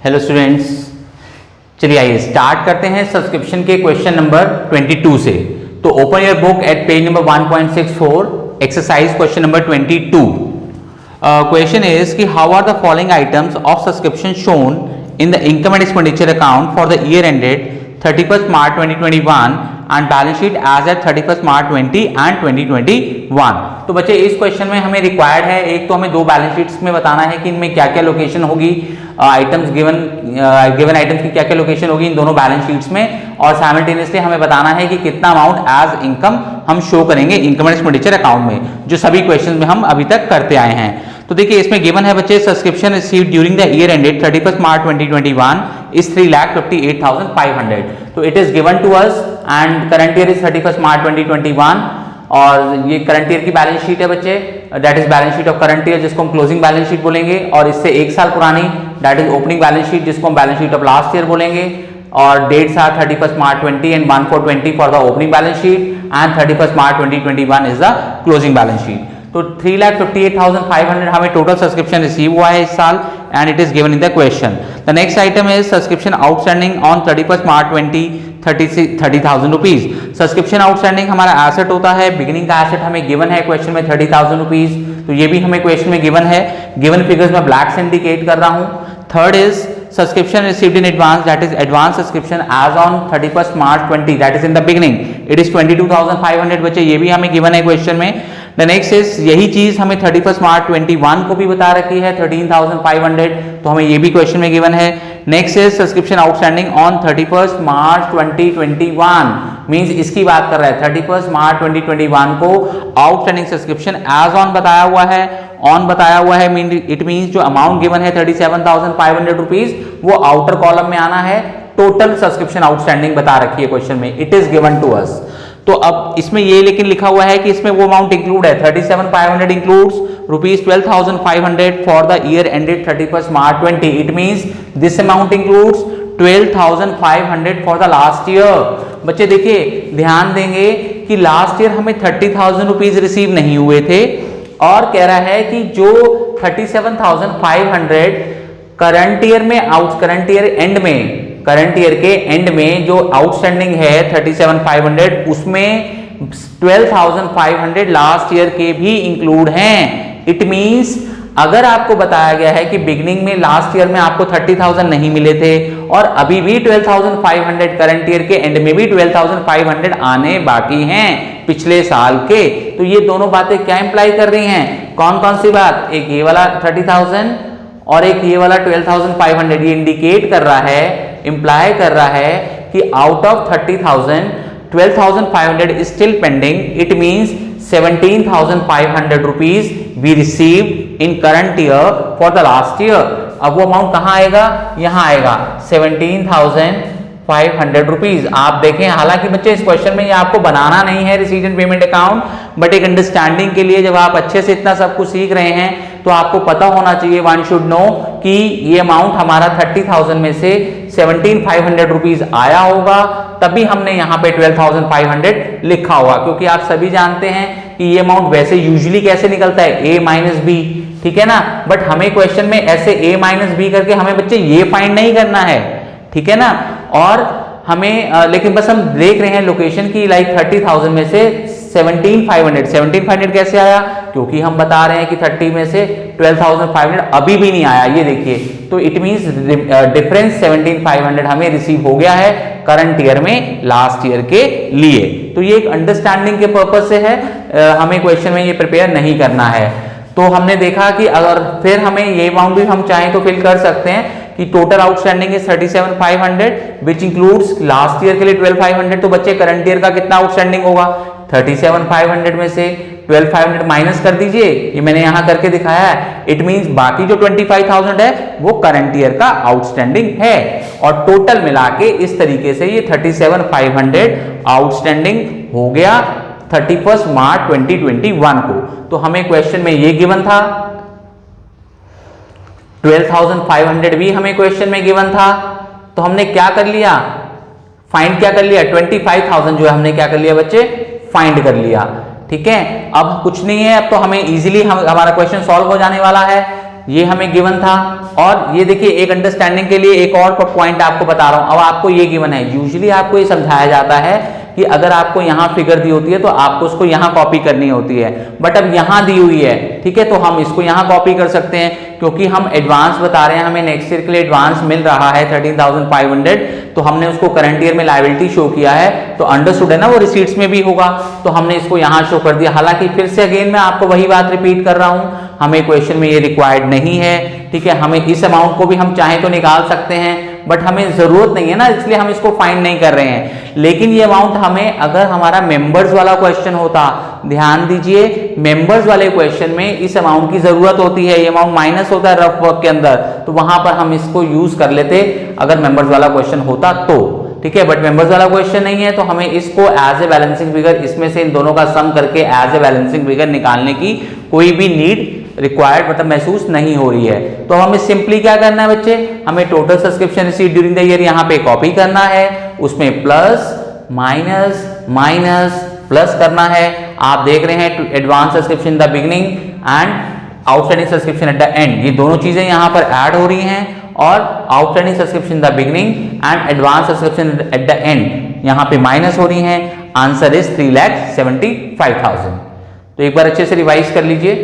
Hello students, चलिए आइए start करते हैं सब्सक्रिप्शन के क्वेश्चन नंबर 22 से। तो open your book at page number 1.64, exercise question number 22। Question is कि how are the following items of subscription shown in the income and expenditure account for the year ended 31st March 2021 and balance sheet as at 31st March 20 and 2021। तो बच्चे इस question में हमें required है, एक तो हमें दो बैलेंस शीट्स में बताना है कि इनमें क्या क्या लोकेशन होगी, आइटम्स गिवन आइटम्स की क्या क्या लोकेशन होगी इन दोनों बैलेंस शीट्स में, और साइमल्टेनियसली हमें बताना है कि कितना अमाउंट एज इनकम हम शो करेंगे इनकम एंड एक्सपेंडिचर अकाउंट में, जो सभी क्वेश्चन में हम अभी तक करते आए हैं। तो देखिए इसमें गिवन है बच्चे, subscription received during the year ended 31st March 2021 is 3,58,500। तो it is given to us and current year is 31st March 2021 और ये करंट ईयर की बैलेंस शीट है बच्चे, that is balance sheet of current year जिसको हम closing balance sheet बोलेंगे, और इससे एक साल पुरानी that is opening balance sheet जिसको हम balance sheet of last year बोलेंगे, और डेट्स आर 31st March 20 एंड 1/4/20 for the opening balance sheet and 31st March 2021 is the closing balance sheet. तो 3,58,500 हमें टोटल सब्सक्रिप्शन रिसीव हुआ है इस साल and it is given in the question. The next item is subscription outstanding on 31st March 20 30,000 rupees. Subscription outstanding हमारा asset होता है, beginning का एसेट हमें गिवन है क्वेश्चन में 30,000 रुपीज, तो ये भी हमें क्वेश्चन में गिवन है। गिवन फिगर्स में ब्लैक से इंडिकेट कर रहा हूं। Third is subscription received in advance, that is advance subscription as on 31st March 20, that is in the beginning, it is 22,500 बच्चे, ये भी हमें गिवन है क्वेश्चन में। The next is यही चीज हमें 31st March 21 को भी बता रखी है 13,500, तो हमें ये भी क्वेश्चन में गिवन है। Next is subscription outstanding on 31st March 2021, means इसकी बात कर रहा है 31st March 2021 को आउटस्टैंडिंग सब्सक्रिप्शन एज ऑन बताया हुआ है, ऑन बताया हुआ है, इट मींस जो अमाउंट गिवन है 37,500 रुपीज वो आउटर कॉलम में आना है। टोटल सब्सक्रिप्शन आउटस्टैंडिंग बता रखी है क्वेश्चन में, it is given to us. तो अब इसमें ये लेकिन लिखा हुआ है कि इसमें वो अमाउंट इंक्लूड है 37,500 includes rupees 12,500 for the year ended 31st March 20, it means this amount includes 12,500 for the last year. बच्चे देखिए ध्यान देंगे कि लास्ट ईयर हमें 30,000 रुपीज रिसीव नहीं हुए थे, और कह रहा है कि जो 37,500 करंट ईयर में करंट ईयर के एंड में जो आउटस्टैंडिंग है 37,500, उसमें 12,500 लास्ट ईयर के भी इंक्लूड हैं। इट मींस अगर आपको बताया गया है कि बिगिनिंग में लास्ट ईयर में आपको 30,000 नहीं मिले थे और अभी भी 12,500 करंट ईयर के एंड में भी 12,500 आने बाकी हैं पिछले साल के, तो ये दोनों बातें क्या इंप्लाई कर रही हैं, कौन कौन सी बात, एक ये वाला 30,000 और एक ये वाला 12,500, ये इंडिकेट कर रहा है, इंप्लाई कर रहा है कि out of 30,000 12,500 is still pending, it means 17,500 rupees we received in current year for the last year। अब वो अमाउंट कहाँ आएगा, यहाँ आएगा 17,500 रुपीज। आप देखें, हालांकि बच्चे इस क्वेश्चन में ये आपको बनाना नहीं है receipt and payment account, but एक अंडरस्टैंडिंग के लिए जब आप अच्छे से इतना सब कुछ सीख रहे हैं तो आपको पता होना चाहिए, वन शुड नो कि ये अमाउंट हमारा 30,000 में से 17,500 रुपीज आया होगा, तभी हमने यहाँ पे 12,500 लिखा होगा, क्योंकि आप सभी जानते हैं कि ये अमाउंट वैसे यूजुअली कैसे निकलता है, a माइनस बी, ठीक है ना, बट हमें क्वेश्चन में ऐसे a माइनस बी करके हमें बच्चे ये फाइंड नहीं करना है, ठीक है ना, और हमें लेकिन बस हम देख रहे हैं लोकेशन की, लाइक 30,000 में से 17,500 कैसे आया, क्योंकि हम बता रहे हैं कि 30 में से 12,500 अभी भी नहीं आया, ये देखिए, तो इट मींस डिफरेंस 17,500 हमें रिसीव हो गया है करंट ईयर में लास्ट ईयर के लिए। तो ये एक अंडरस्टैंडिंग के पर्पज से है, हमें क्वेश्चन में ये प्रिपेयर नहीं करना है। तो हमने देखा कि अगर फिर हमें ये अमाउंट भी हम चाहें तो फिल कर सकते हैं कि total outstanding is 37,500 which includes last year के लिए 12,500, तो बच्चे करंट ईयर का कितना आउटस्टैंडिंग होगा, 37,500 में से 12,500 माइनस कर दीजिए, ये मैंने यहां करके दिखाया है, इट मींस बाकी जो 25,000 है वो करंट ईयर का आउटस्टैंडिंग है, और टोटल मिला के इस तरीके से ये 37,500 आउटस्टैंडिंग हो गया 31st March 2021 को। तो हमें क्वेश्चन में ये गिवन था, 12,500 भी हमें क्वेश्चन में गिवन था, तो हमने क्या कर लिया, फाइंड क्या कर लिया, 25,000 जो है हमने क्या कर लिया बच्चे, फाइंड कर लिया, ठीक है। अब कुछ नहीं है, अब तो हमें इजीली हमारा क्वेश्चन सॉल्व हो जाने वाला है। ये हमें गिवन था। और ये देखिए एक अंडरस्टैंडिंग के लिए एक और पॉइंट आपको बता रहा हूं। अब आपको ये गिवन है, यूजुअली आपको ये समझाया जाता है कि अगर आपको यहाँ फिगर दी होती है तो आपको उसको यहाँ कॉपी करनी होती है, बट अब यहाँ दी हुई है, ठीक है, तो हम इसको यहाँ कॉपी कर सकते हैं क्योंकि हम एडवांस बता रहे हैं, हमें नेक्स्ट ईयर के लिए एडवांस मिल रहा है 13,500, तो हमने उसको करंट ईयर में लायबिलिटी शो किया है, तो अंडरस्टूड है ना, वो रिसीट्स में भी होगा, तो हमने इसको यहाँ शो कर दिया। हालांकि फिर से अगेन मैं आपको वही बात रिपीट कर रहा हूँ, हमें क्वेश्चन में ये रिक्वायर्ड नहीं है, ठीक है, हमें इस अमाउंट को भी हम चाहें तो निकाल सकते हैं, बट हमें जरूरत नहीं है ना, इसलिए हम इसको फाइंड नहीं कर रहे हैं। लेकिन ये अमाउंट हमें, अगर हमारा मेंबर्स वाला क्वेश्चन होता, ध्यान दीजिए, मेंबर्स वाले क्वेश्चन में इस अमाउंट की जरूरत होती है, ये अमाउंट माइनस होता है रफ वर्क के अंदर, तो वहां पर हम इसको यूज कर लेते अगर मेंबर्स वाला क्वेश्चन होता तो, ठीक है, बट मेंबर्स वाला क्वेश्चन नहीं है, तो हमें इसको एज ए बैलेंसिंग फिगर, इसमें से इन दोनों का सम करके एज ए बैलेंसिंग फिगर निकालने की कोई भी नीड रिक्वायर्ड मतलब महसूस नहीं हो रही है। तो हमें सिंपली क्या करना है बच्चे, हमें total subscription received during the year यहाँ पे कॉपी करना है, उसमें प्लस माइनस माइनस प्लस करना है। आप देख रहे हैं advance subscription the beginning and outstanding subscription at the end, ये दोनों चीजें यहाँ पर ऐड हो रही हैं, और outstanding subscription the beginning and advance subscription at the end यहाँ पे माइनस हो रही हैं। Answer is 3,75,000। तो एक बार अच्छे से रिवाइज कर लीजिए।